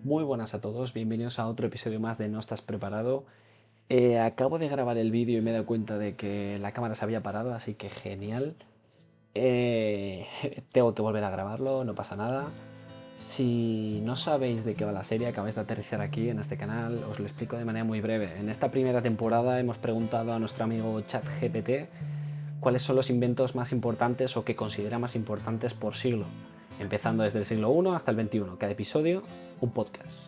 Muy buenas a todos, bienvenidos a otro episodio más de No estás preparado. Acabo de grabar el vídeo y me he dado cuenta de que la cámara se había parado, así que genial. Eh, Tengo que volver a grabarlo, no pasa nada. Si no sabéis de qué va la serie, acabáis de aterrizar aquí en este canal, os lo explico de manera muy breve. En esta primera temporada hemos preguntado a nuestro amigo ChatGPT cuáles son los inventos más importantes o que considera más importantes por siglo, empezando desde el siglo I hasta el XXI. Cada episodio, un podcast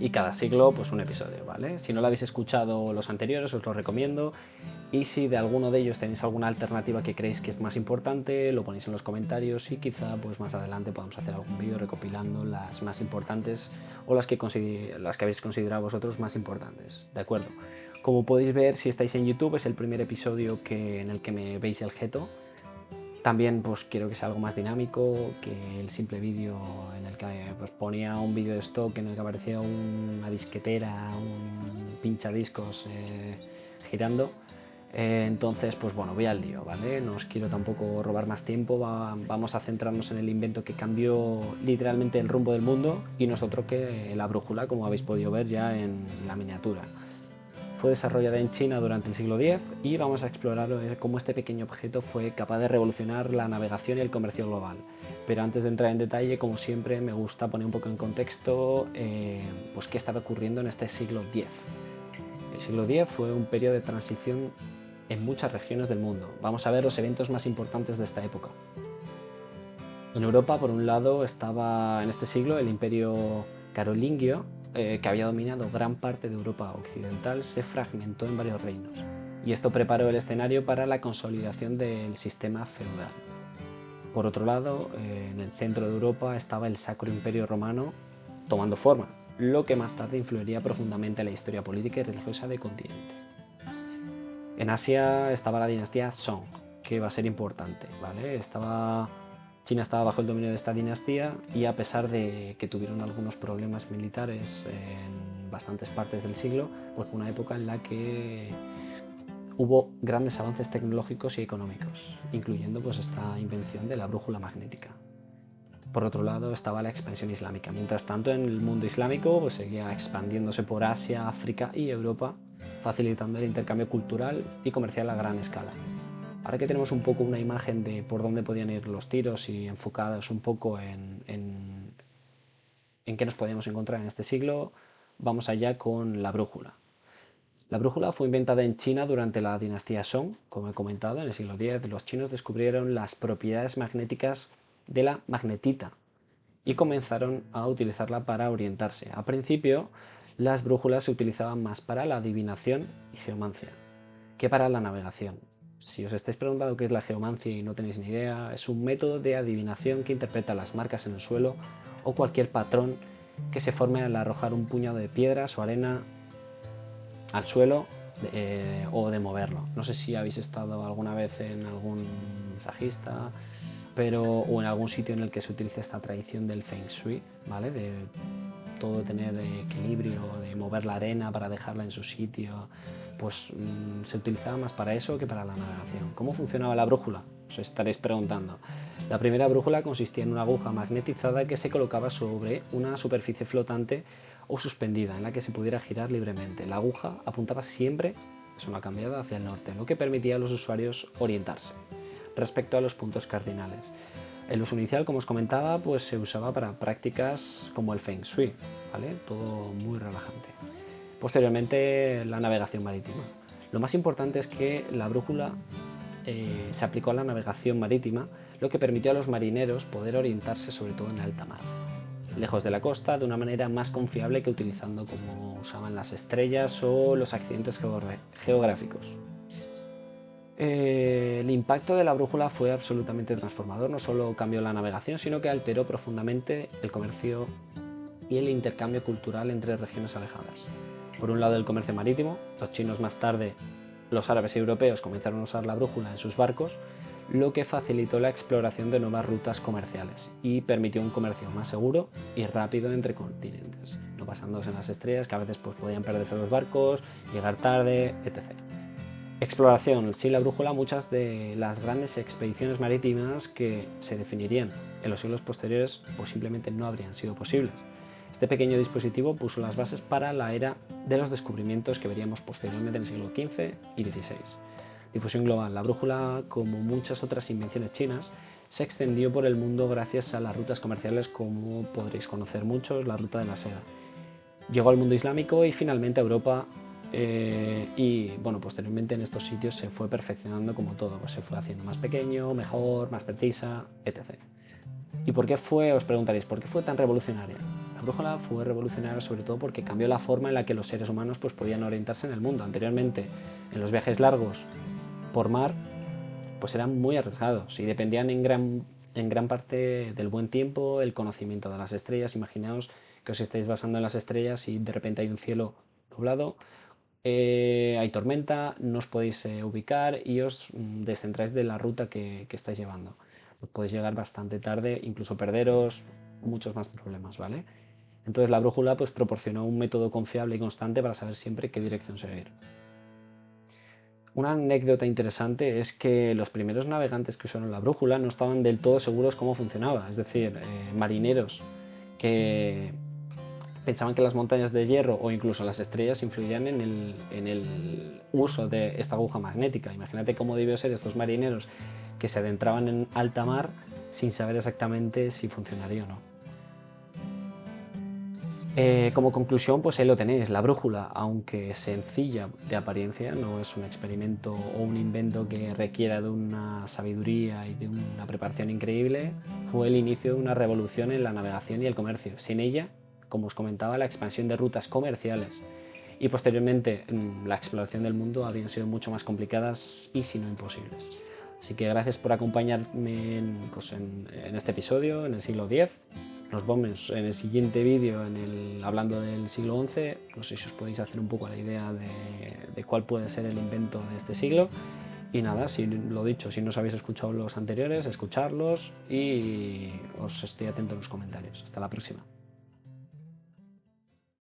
y cada siglo pues un episodio, ¿vale? Si no lo habéis escuchado los anteriores os lo recomiendo y si de alguno de ellos tenéis alguna alternativa que creéis que es más importante lo ponéis en los comentarios y quizá pues más adelante podamos hacer algún vídeo recopilando las más importantes o las que habéis considerado vosotros más importantes, ¿de acuerdo? Como podéis ver, si estáis en YouTube es el primer episodio en el que me veis el jeto. También pues quiero que sea algo más dinámico que el simple vídeo en el que pues, ponía un vídeo de stock en el que aparecía una disquetera, un pinchadiscos girando. Entonces, pues bueno, voy al lío, ¿vale? No os quiero tampoco robar más tiempo, vamos a centrarnos en el invento que cambió literalmente el rumbo del mundo y nosotros que la brújula, como habéis podido ver ya en la miniatura. Fue desarrollada en China durante el siglo X y vamos a explorar cómo este pequeño objeto fue capaz de revolucionar la navegación y el comercio global. Pero antes de entrar en detalle, como siempre, me gusta poner un poco en contexto pues qué estaba ocurriendo en este siglo X. El siglo X fue un periodo de transición en muchas regiones del mundo. Vamos a ver los eventos más importantes de esta época. En Europa, por un lado, estaba en este siglo el imperio carolingio, que había dominado gran parte de Europa occidental, se fragmentó en varios reinos. Y esto preparó el escenario para la consolidación del sistema feudal. Por otro lado, en el centro de Europa estaba el Sacro Imperio Romano tomando forma, lo que más tarde influiría profundamente en la historia política y religiosa del continente. En Asia estaba la dinastía Song, que va a ser importante, ¿vale? China estaba bajo el dominio de esta dinastía y a pesar de que tuvieron algunos problemas militares en bastantes partes del siglo, pues fue una época en la que hubo grandes avances tecnológicos y económicos, incluyendo pues esta invención de la brújula magnética. Por otro lado estaba la expansión islámica. Mientras tanto, en el mundo islámico pues, seguía expandiéndose por Asia, África y Europa, facilitando el intercambio cultural y comercial a gran escala. Ahora que tenemos un poco una imagen de por dónde podían ir los tiros y enfocados un poco en qué nos podíamos encontrar en este siglo, vamos allá con la brújula. La brújula fue inventada en China durante la dinastía Song, como he comentado, en el siglo X. Los chinos descubrieron las propiedades magnéticas de la magnetita y comenzaron a utilizarla para orientarse. A principio, las brújulas se utilizaban más para la adivinación y geomancia que para la navegación. Si os estáis preguntando qué es la geomancia y no tenéis ni idea, es un método de adivinación que interpreta las marcas en el suelo o cualquier patrón que se forme al arrojar un puñado de piedras o arena al suelo o de moverlo. No sé si habéis estado alguna vez en algún masajista o en algún sitio en el que se utiliza esta tradición del Feng Shui, ¿vale? De todo tener equilibrio, de mover la arena para dejarla en su sitio, pues se utilizaba más para eso que para la navegación. ¿Cómo funcionaba la brújula? Os estaréis preguntando. La primera brújula consistía en una aguja magnetizada que se colocaba sobre una superficie flotante o suspendida en la que se pudiera girar libremente. La aguja apuntaba siempre, eso no ha cambiado, hacia el norte, lo que permitía a los usuarios orientarse respecto a los puntos cardinales. El uso inicial, como os comentaba, pues se usaba para prácticas como el Feng Shui, ¿vale? Todo muy relajante. Posteriormente, la navegación marítima. Lo más importante es que la brújula se aplicó a la navegación marítima, lo que permitió a los marineros poder orientarse sobre todo en alta mar, lejos de la costa, de una manera más confiable que utilizando como usaban las estrellas o los accidentes geográficos. El impacto de la brújula fue absolutamente transformador, no solo cambió la navegación, sino que alteró profundamente el comercio y el intercambio cultural entre regiones alejadas. Por un lado, el comercio marítimo, los chinos más tarde, los árabes y europeos comenzaron a usar la brújula en sus barcos, lo que facilitó la exploración de nuevas rutas comerciales y permitió un comercio más seguro y rápido entre continentes, no basándose en las estrellas que a veces pues, podían perderse los barcos, llegar tarde, etc. Exploración. Sin la brújula, muchas de las grandes expediciones marítimas que se definirían en los siglos posteriores pues simplemente no habrían sido posibles. Este pequeño dispositivo puso las bases para la era de los descubrimientos que veríamos posteriormente en el siglo XV y XVI. Difusión global. La brújula, como muchas otras invenciones chinas, se extendió por el mundo gracias a las rutas comerciales, como podréis conocer muchos, la ruta de la seda. Llegó al mundo islámico y finalmente a Europa, y bueno, posteriormente en estos sitios se fue perfeccionando como todo, pues se fue haciendo más pequeño, mejor, más precisa, etc. ¿Y por qué fue, os preguntaréis, por qué fue tan revolucionaria? La brújula fue revolucionaria sobre todo porque cambió la forma en la que los seres humanos pues, podían orientarse en el mundo. Anteriormente, en los viajes largos por mar, pues eran muy arriesgados y dependían en gran parte del buen tiempo, el conocimiento de las estrellas. Imaginaos que os estáis basando en las estrellas y de repente hay un cielo nublado, hay tormenta, no os podéis ubicar y os descentráis de la ruta que estáis llevando. Os podéis llegar bastante tarde, incluso perderos, muchos más problemas, ¿vale? Entonces la brújula pues proporcionó un método confiable y constante para saber siempre qué dirección seguir. Una anécdota interesante es que los primeros navegantes que usaron la brújula no estaban del todo seguros cómo funcionaba, es decir, marineros que pensaban que las montañas de hierro o incluso las estrellas influían en el uso de esta aguja magnética. Imagínate cómo debió ser estos marineros que se adentraban en alta mar sin saber exactamente si funcionaría o no. Como conclusión, pues ahí lo tenéis, la brújula, aunque sencilla de apariencia, no es un experimento o un invento que requiera de una sabiduría y de una preparación increíble, fue el inicio de una revolución en la navegación y el comercio. Sin ella, como os comentaba, la expansión de rutas comerciales y posteriormente la exploración del mundo habrían sido mucho más complicadas y si no imposibles. Así que gracias por acompañarme en este episodio, en el siglo X. Nos vemos en el siguiente vídeo hablando del siglo XI. No sé si os podéis hacer un poco la idea de cuál puede ser el invento de este siglo. Y nada, si lo dicho, si no os habéis escuchado los anteriores, escucharlos y os estoy atento en los comentarios. Hasta la próxima.